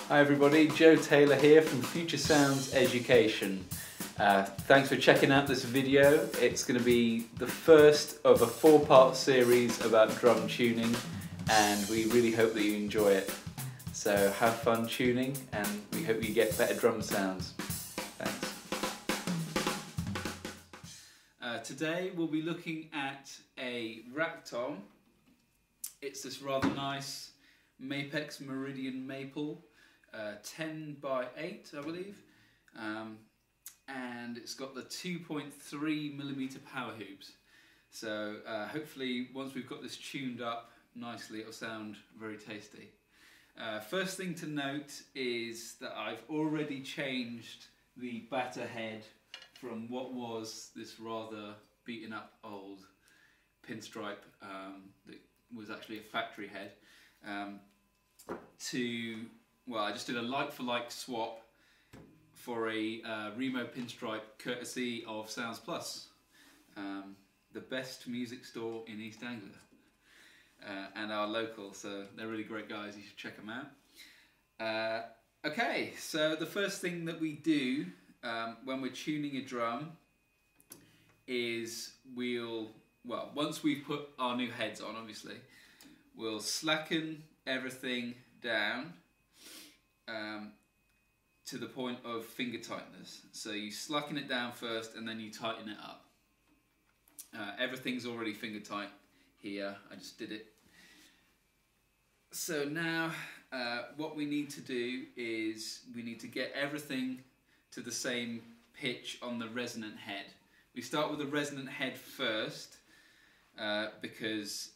Hi everybody, Joe Taylor here from FutureSounds Education. Thanks for checking out this video. It's going to be the first of a 4-part series about drum tuning, and we really hope that you enjoy it. So have fun tuning, and we hope you get better drum sounds. Thanks. Today we'll be looking at a rack tom. It's this rather nice Mapex Meridian maple, 10 by 8 I believe, and it's got the 2.3mm power hoops. So hopefully once we've got this tuned up nicely, it'll sound very tasty. First thing to note is that I've already changed the batter head from what was this rather beaten up old pinstripe that was actually a factory head to, well, I just did a like-for-like swap for a Remo pinstripe courtesy of Sounds Plus, the best music store in East Anglia, and our local, so they're really great guys, you should check them out. Okay, so the first thing that we do when we're tuning a drum is once we've put our new heads on, obviously, we'll slacken everything down to the point of finger tightness. So you slacken it down first and then you tighten it up. Everything's already finger tight here, I just did it. So now what we need to do is we need to get everything to the same pitch on the resonant head. We start with the resonant head first because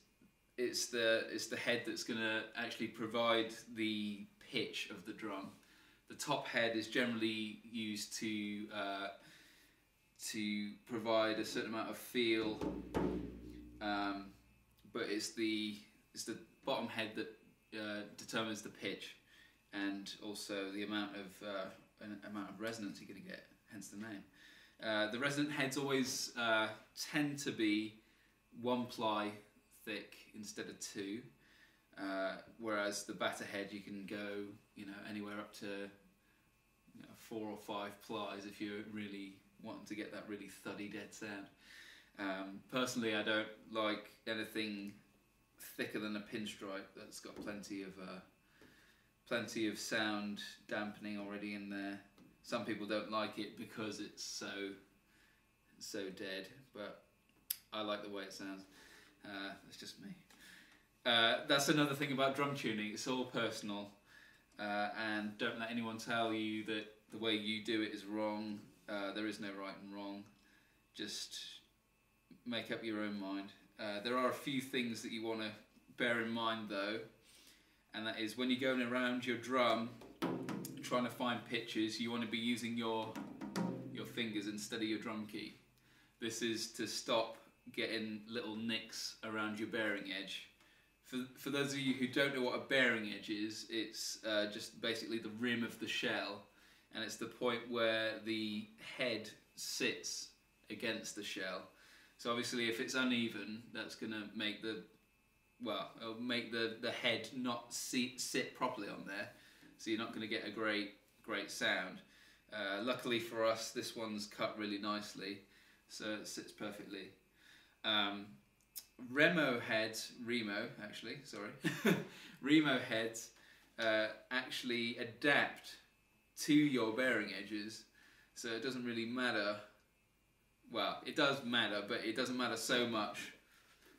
it's the head that's going to actually provide the pitch of the drum. The top head is generally used to provide a certain amount of feel, but it's the bottom head that determines the pitch and also the amount of resonance you're going to get, hence the name. The resonant heads always tend to be 1 ply thick instead of 2, whereas the batter head you can go, anywhere up to 4 or 5 plies if you're really wanting to get that really thuddy dead sound. Personally, I don't like anything thicker than a pinstripe that's got plenty of sound dampening already in there. Some people don't like it because it's so dead, but I like the way it sounds. That's just me. That's another thing about drum tuning, it's all personal, and don't let anyone tell you that the way you do it is wrong. There is no right and wrong, just make up your own mind. There are a few things that you want to bear in mind though, and that is when you're going around your drum trying to find pitches, you want to be using your fingers instead of your drum key. This is to stop getting little nicks around your bearing edge. For those of you who don't know what a bearing edge is, it's just basically the rim of the shell, and it's the point where the head sits against the shell. So obviously if it's uneven, that's going to make it'll make the head not sit properly on there, so you're not going to get a great sound. Luckily for us, this one's cut really nicely, so it sits perfectly. Remo heads actually adapt to your bearing edges, so it doesn't really matter. Well, it does matter, but it doesn't matter so much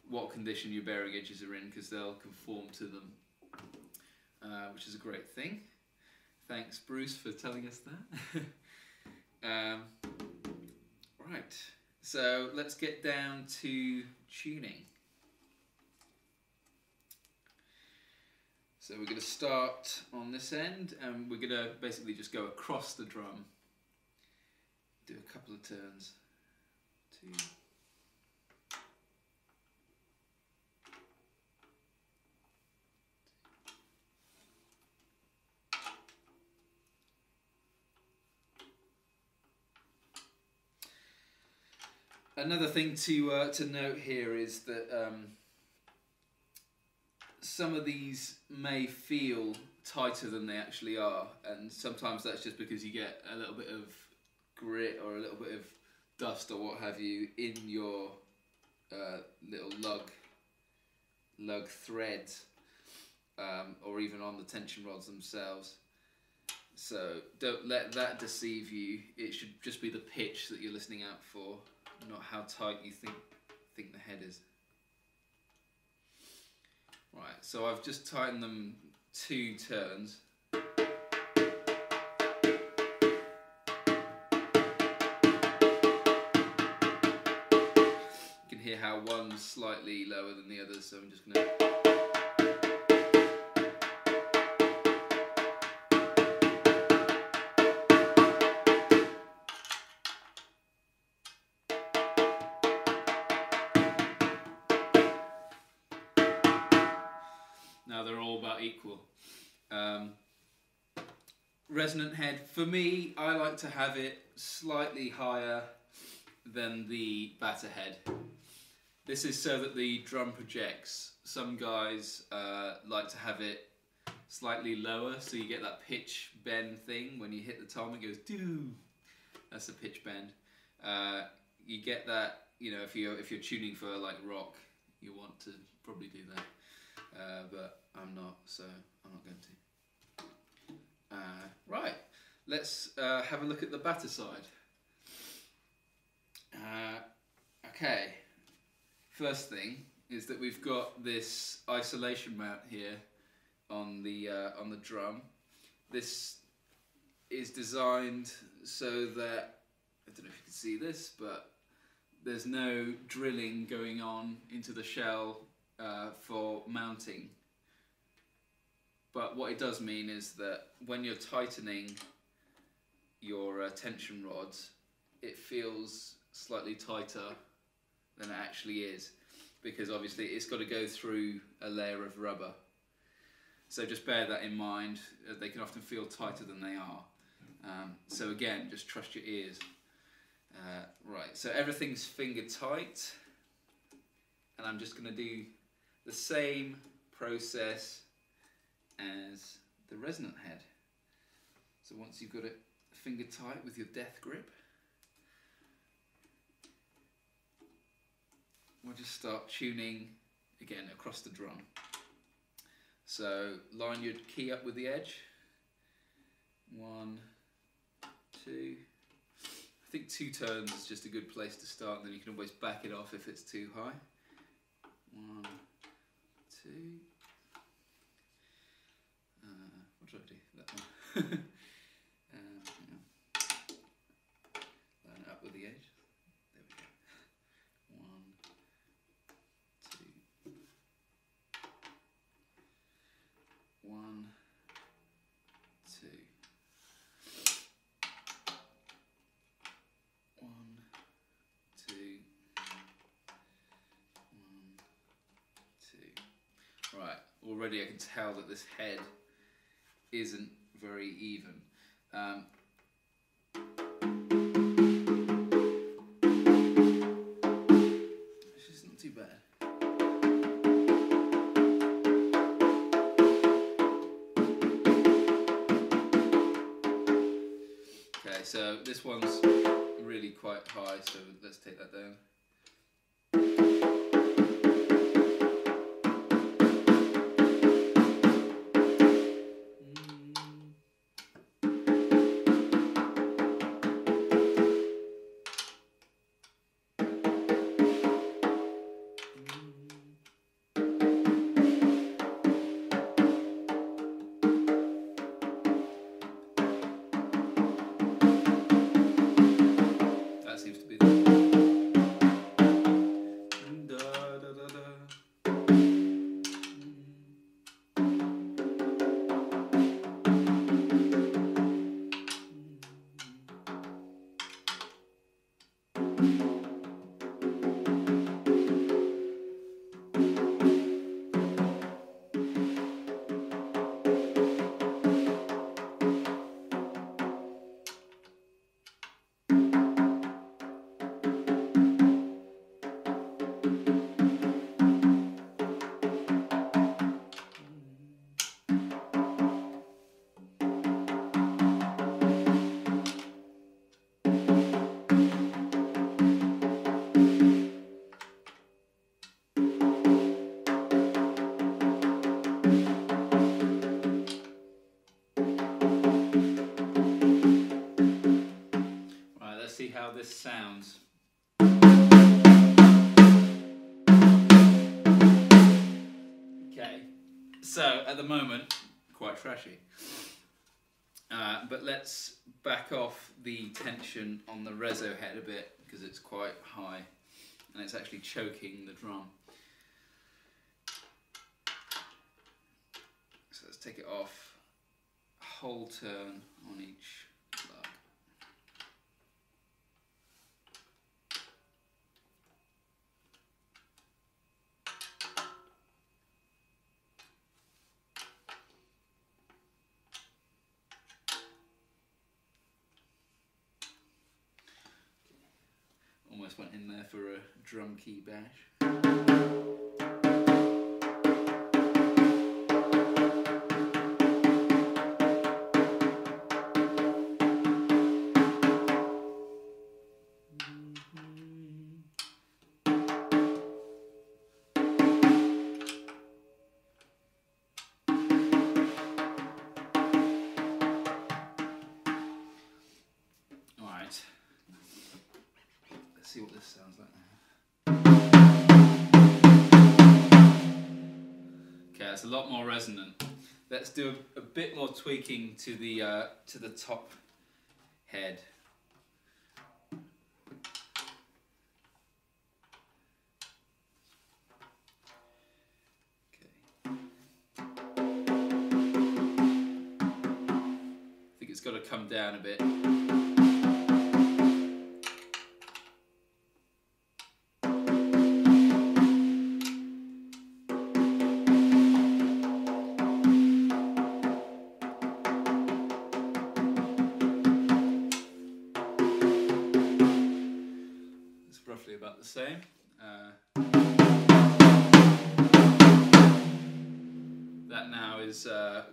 what condition your bearing edges are in, because they'll conform to them, which is a great thing. Thanks, Bruce, for telling us that. Right, so let's get down to tuning. So we're going to start on this end, and we're going to basically just go across the drum, do a couple of turns. 2. Another thing to note here is that some of these may feel tighter than they actually are, and sometimes that's just because you get a little bit of grit or a little bit of dust or what have you in your little lug threads, or even on the tension rods themselves. So don't let that deceive you. It should just be the pitch that you're listening out for, not how tight you think the head is. Right, so I've just tightened them 2 turns. You can hear how one's slightly lower than the others, so I'm just going to... Now they're all about equal. Resonant head, for me, I like to have it slightly higher than the batter head. This is so that the drum projects. Some guys like to have it slightly lower, so you get that pitch bend thing. When you hit the tom, it goes doo. That's a pitch bend. You get that, you know, if you're tuning for like rock, you want to probably do that. But I'm not, so I'm not going to. Right, let's have a look at the batter side. Okay, first thing is that we've got this isolation mount here on the drum. This is designed so that, I don't know if you can see this, but there's no drilling going on into the shell for mounting. But what it does mean is that when you're tightening your tension rods, it feels slightly tighter than it actually is, because obviously it's got to go through a layer of rubber. So just bear that in mind. They can often feel tighter than they are. So again, just trust your ears. Right, so everything's finger tight, and I'm just going to do the same process as the resonant head. So once you've got it finger tight with your death grip, we'll just start tuning again across the drum. So line your key up with the edge. 1, 2. I think 2 turns is just a good place to start, and then you can always back it off if it's too high. 1, 2. What do I do? That one. Line it up with the edge. There we go. 1, 2. 1, 2. 1, 2. 1, 2. Right, already I can tell that this head isn't very even. It's just not too bad. Okay, so this one's really quite high, so let's take that down. That seems to be the So at the moment, quite trashy. But let's back off the tension on the reso head a bit, because it's quite high and it's actually choking the drum. So let's take it off, whole turn on each lug. Almost went in there for a drum key bash. Alright, let's see what this sounds like now. Okay, it's a lot more resonant. Let's do a bit more tweaking to the top head. Okay. I think it's got to come down a bit. Roughly about the same. That now is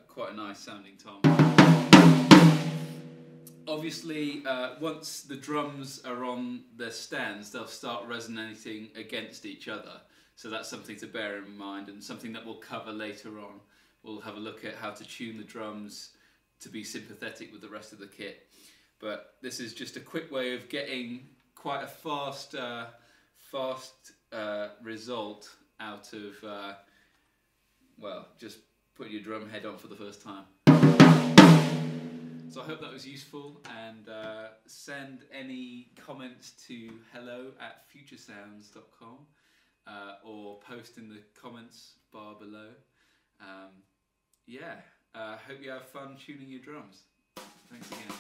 quite a nice sounding tom. Obviously, once the drums are on their stands, they'll start resonating against each other. So that's something to bear in mind, and something that we'll cover later on. We'll have a look at how to tune the drums to be sympathetic with the rest of the kit. But this is just a quick way of getting quite a fast result out of, well, just putting your drum head on for the first time. So I hope that was useful, and send any comments to hello@futuresounds.com or post in the comments bar below. Yeah, hope you have fun tuning your drums. Thanks again.